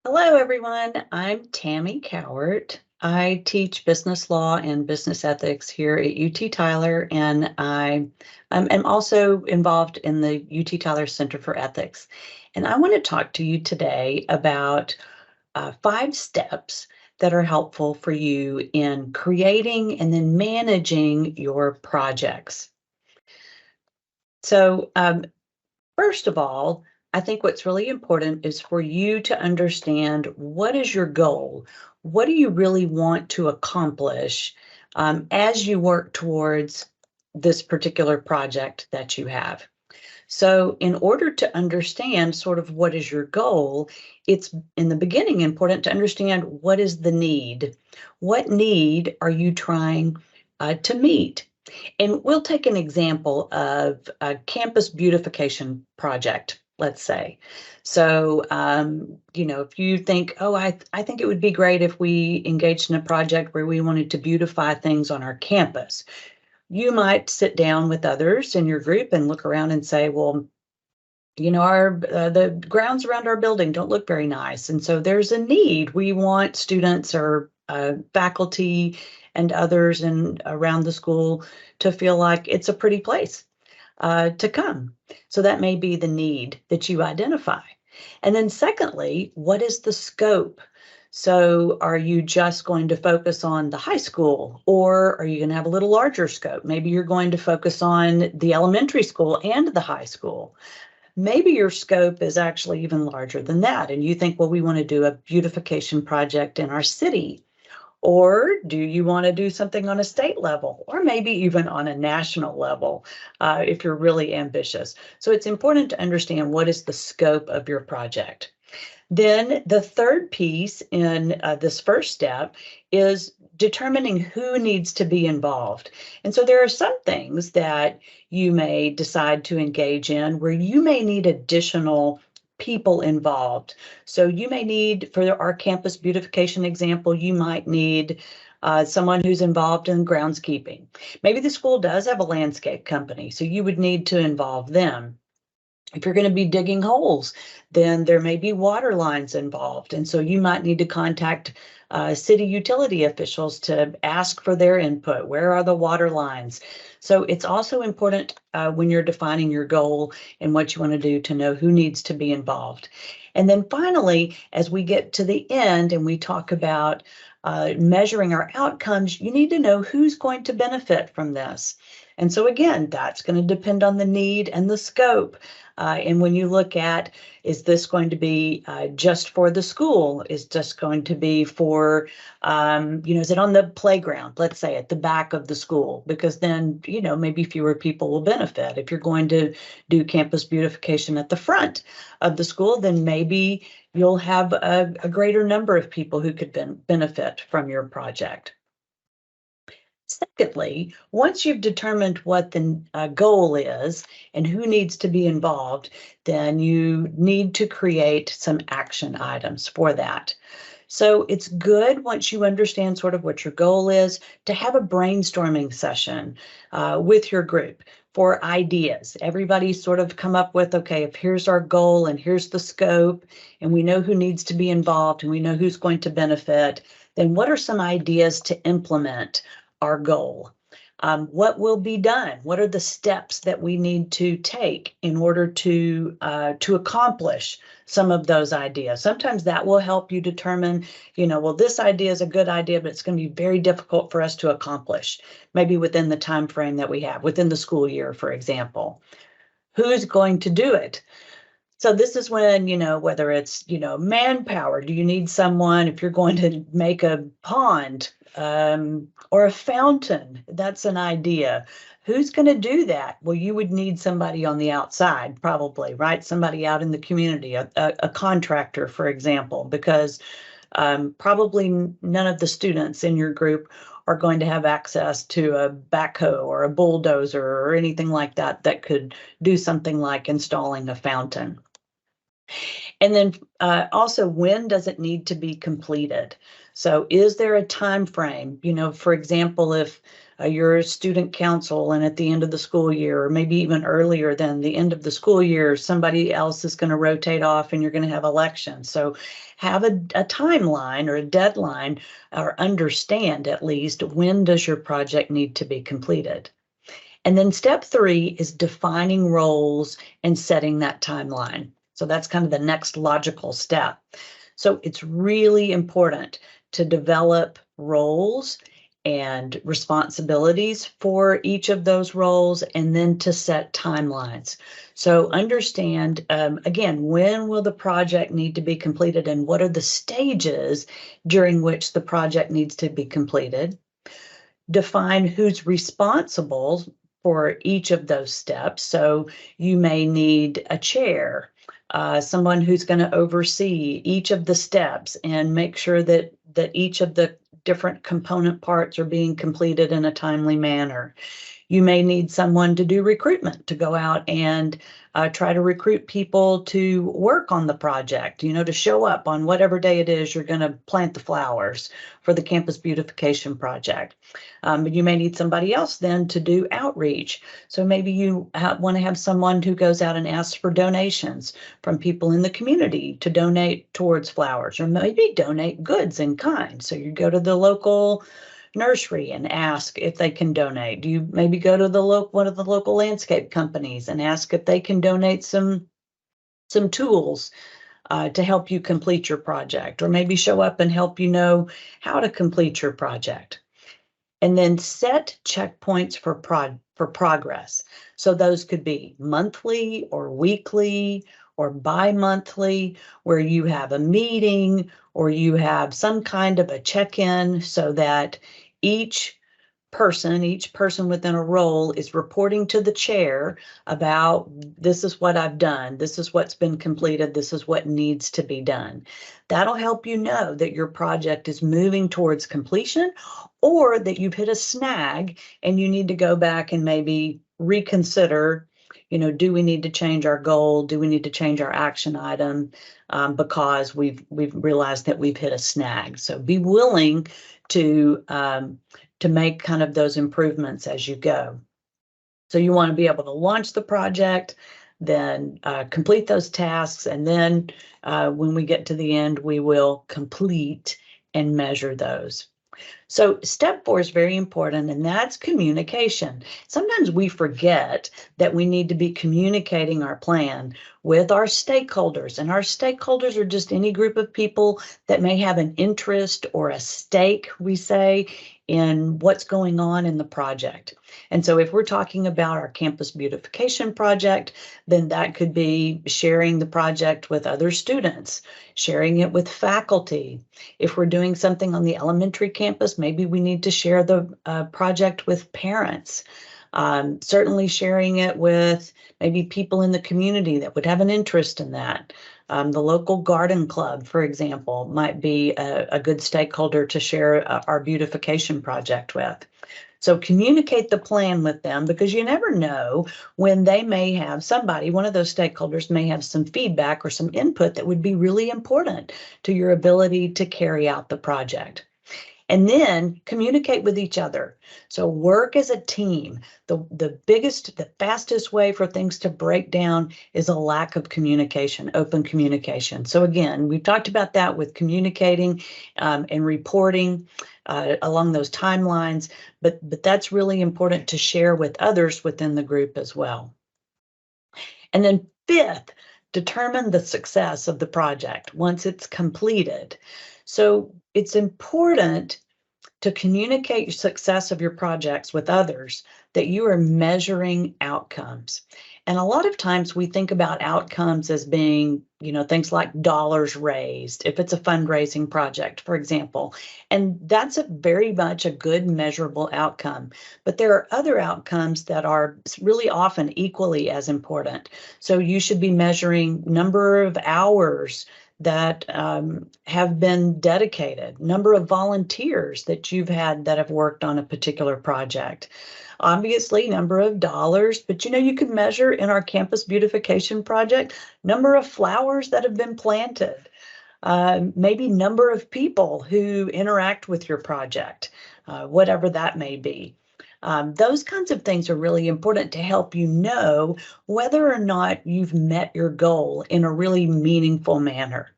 Hello, everyone. I'm Tammy Cowart. I teach business law and business ethics here at UT Tyler, and am also involved in the UT Tyler Center for Ethics. And I want to talk to you today about 5 steps that are helpful for you in creating and then managing your projects. So, first of all, I think what's really important is for you to understand what is your goal? What do you really want to accomplish as you work towards this particular project that you have? So, in order to understand sort of what is your goal, it's in the beginning important to understand what is the need. What need are you trying to meet? And we'll take an example of a campus beautification project, let's say. So, if you think, oh, I think it would be great if we engaged in a project where we wanted to beautify things on our campus. You might sit down with others in your group and look around and say, well, our the grounds around our building don't look very nice, and so there's a need. We want students or faculty and others and around the school to feel like it's a pretty place to come. So that may be the need that you identify. And then secondly, what is the scope? So are you just going to focus on the high school, or are you going to have a little larger scope? Maybe you're going to focus on the elementary school and the high school. Maybe your scope is actually even larger than that, and you think, well, we want to do a beautification project in our city. Or do you want to do something on a state level, or maybe even on a national level, if you're really ambitious? So it's important to understand what is the scope of your project. Then the third piece in this first step is determining who needs to be involved. And so there are some things that you may decide to engage in where you may need additional people involved. So you may need, for our campus beautification example, you might need someone who's involved in groundskeeping. Maybe the school does have a landscape company, so you would need to involve them. If you're going to be digging holes, then there may be water lines involved. And so you might need to contact city utility officials to ask for their input. Where are the water lines? So it's also important when you're defining your goal and what you want to do to know who needs to be involved. And then finally, as we get to the end and we talk about measuring our outcomes, you need to know who's going to benefit from this. And so again, that's going to depend on the need and the scope. And when you look at, is this going to be just for the school? Is just going to be for, is it on the playground, let's say at the back of the school? Because then, maybe fewer people will benefit. If you're going to do campus beautification at the front of the school, then maybe you'll have a greater number of people who could benefit from your project. Secondly, once you've determined what the goal is and who needs to be involved, then you need to create some action items for that. So it's good once you understand sort of what your goal is to have a brainstorming session with your group for ideas. Everybody sort of come up with, okay, if here's our goal and here's the scope and we know who needs to be involved and we know who's going to benefit, then what are some ideas to implement our goal? What will be done? What are the steps that we need to take in order to accomplish some of those ideas? Sometimes that will help you determine, well, this idea is a good idea, but it's going to be very difficult for us to accomplish, maybe within the time frame that we have, within the school year, for example. Who's going to do it? So this is when, whether it's, manpower, do you need someone if you're going to make a pond or a fountain? That's an idea. Who's going to do that? Well, you would need somebody on the outside, probably, right? Somebody out in the community, a contractor, for example, because probably none of the students in your group are going to have access to a backhoe or a bulldozer or anything like that that could do something like installing a fountain. And then also, when does it need to be completed? So is there a time frame? For example, if you're a student council and at the end of the school year, or maybe even earlier than the end of the school year, somebody else is going to rotate off and you're going to have elections. So have a timeline or a deadline, or understand at least when does your project need to be completed. And then step 3 is defining roles and setting that timeline. So that's kind of the next logical step. So it's really important to develop roles and responsibilities for each of those roles, and then to set timelines. So understand, again, when will the project need to be completed and what are the stages during which the project needs to be completed. Define who's responsible for each of those steps. So you may need a chair, someone who's going to oversee each of the steps and make sure that each of the different component parts are being completed in a timely manner. You may need someone to do recruitment, to go out and try to recruit people to work on the project, to show up on whatever day it is you're going to plant the flowers for the campus beautification project. You may need somebody else then to do outreach. So maybe you want to have someone who goes out and asks for donations from people in the community to donate towards flowers, or maybe donate goods in kind. So you go to the local nursery and ask if they can donate. Do you maybe go to one of the local landscape companies and ask if they can donate some tools to help you complete your project, or maybe show up and help you know how to complete your project. And then set checkpoints for progress. So those could be monthly or weekly or bi-monthly, where you have a meeting or you have some kind of a check-in, so that each person within a role is reporting to the chair about, this is what I've done, this is what's been completed, this is what needs to be done. That'll help you know that your project is moving towards completion, or that you've hit a snag and you need to go back and maybe reconsider, do we need to change our goal? Do we need to change our action item because we've realized that we've hit a snag? So be willing to make kind of those improvements as you go. So you want to be able to launch the project, then complete those tasks, and then when we get to the end, we will complete and measure those. So step 4 is very important, and that's communication. Sometimes we forget that we need to be communicating our plan with our stakeholders, and our stakeholders are just any group of people that may have an interest or a stake, we say, in what's going on in the project. And so if we're talking about our campus beautification project, then that could be sharing the project with other students, sharing it with faculty. If we're doing something on the elementary campus, maybe we need to share the project with parents. Certainly sharing it with maybe people in the community that would have an interest in that. The local garden club, for example, might be a good stakeholder to share our beautification project with. So communicate the plan with them, because you never know when they may have one of those stakeholders may have some feedback or some input that would be really important to your ability to carry out the project. And then communicate with each other. So work as a team. The fastest way for things to break down is a lack of communication, open communication. So again, we've talked about that with communicating and reporting along those timelines, but that's really important to share with others within the group as well. And then 5th, determine the success of the project once it's completed. So it's important to communicate your success of your projects with others, that you are measuring outcomes. And a lot of times we think about outcomes as being, things like dollars raised, if it's a fundraising project, for example. And that's very much a good measurable outcome. But there are other outcomes that are really often equally as important. So you should be measuring number of hours that have been dedicated, number of volunteers that you've had that have worked on a particular project. Obviously, number of dollars, but you could measure in our campus beautification project, number of flowers that have been planted. maybe number of people who interact with your project, whatever that may be. Those kinds of things are really important to help you know whether or not you've met your goal in a really meaningful manner.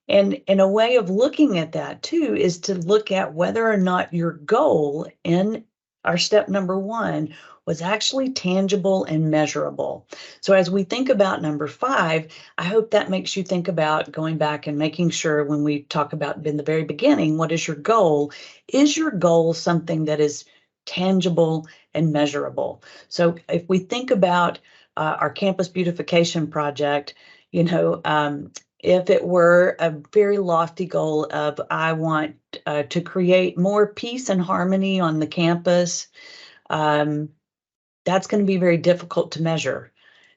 And a way of looking at that too is to look at whether or not your goal in our step number 1 was actually tangible and measurable. So as we think about number 5, I hope that makes you think about going back and making sure when we talk about in the very beginning, what is your goal? Is your goal something that is tangible and measurable? So if we think about our campus beautification project, you know, if it were a very lofty goal of, I want to create more peace and harmony on the campus, that's going to be very difficult to measure,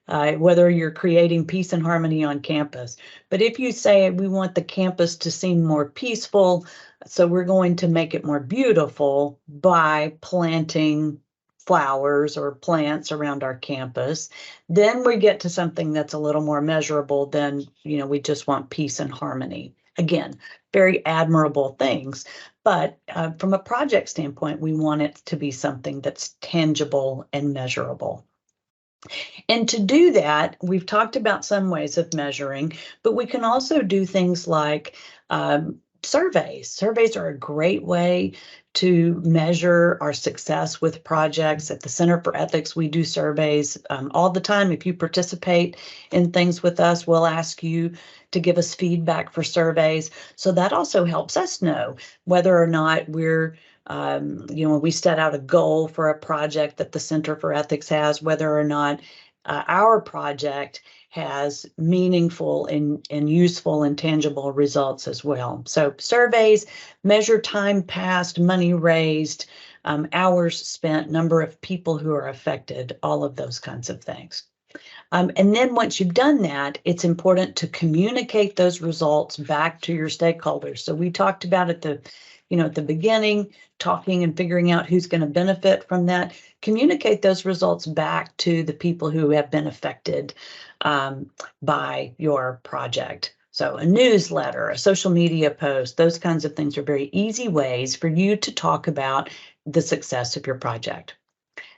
whether you're creating peace and harmony on campus. But if you say we want the campus to seem more peaceful, so we're going to make it more beautiful by planting flowers or plants around our campus, then we get to something that's a little more measurable than, you know, we just want peace and harmony. Again, very admirable things, but from a project standpoint, we want it to be something that's tangible and measurable. And to do that, we've talked about some ways of measuring, but we can also do things like surveys. Surveys are a great way to measure our success with projects. At the Center for Ethics, we do surveys all the time. If you participate in things with us, we'll ask you to give us feedback for surveys. So that also helps us know whether or not we're you know, when we set out a goal for a project that the Center for Ethics has, whether or not our project has meaningful and useful and tangible results as well. So surveys measure time passed, money raised, hours spent, number of people who are affected, all of those kinds of things. And then once you've done that, it's important to communicate those results back to your stakeholders. So we talked about at the, you know, at the beginning, talking and figuring out who's going to benefit from that. Communicate those results back to the people who have been affected by your project. So a newsletter, a social media post, those kinds of things are very easy ways for you to talk about the success of your project.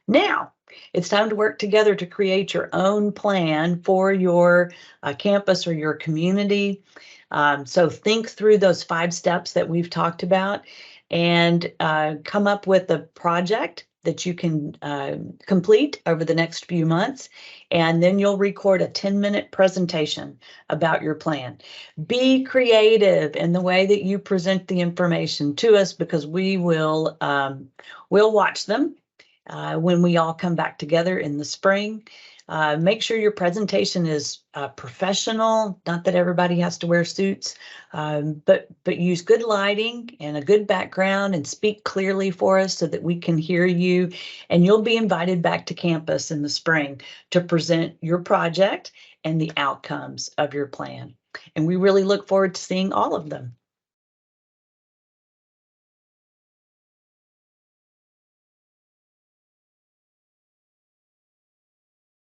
Now, it's time to work together to create your own plan for your campus or your community. So think through those 5 steps that we've talked about and come up with a project that you can complete over the next few months. And then you'll record a 10-minute presentation about your plan. Be creative in the way that you present the information to us, because we will we'll watch them when we all come back together in the spring. Make sure your presentation is professional, not that everybody has to wear suits, but use good lighting and a good background and speak clearly for us so that we can hear you. And you'll be invited back to campus in the spring to present your project and the outcomes of your plan. And we really look forward to seeing all of them.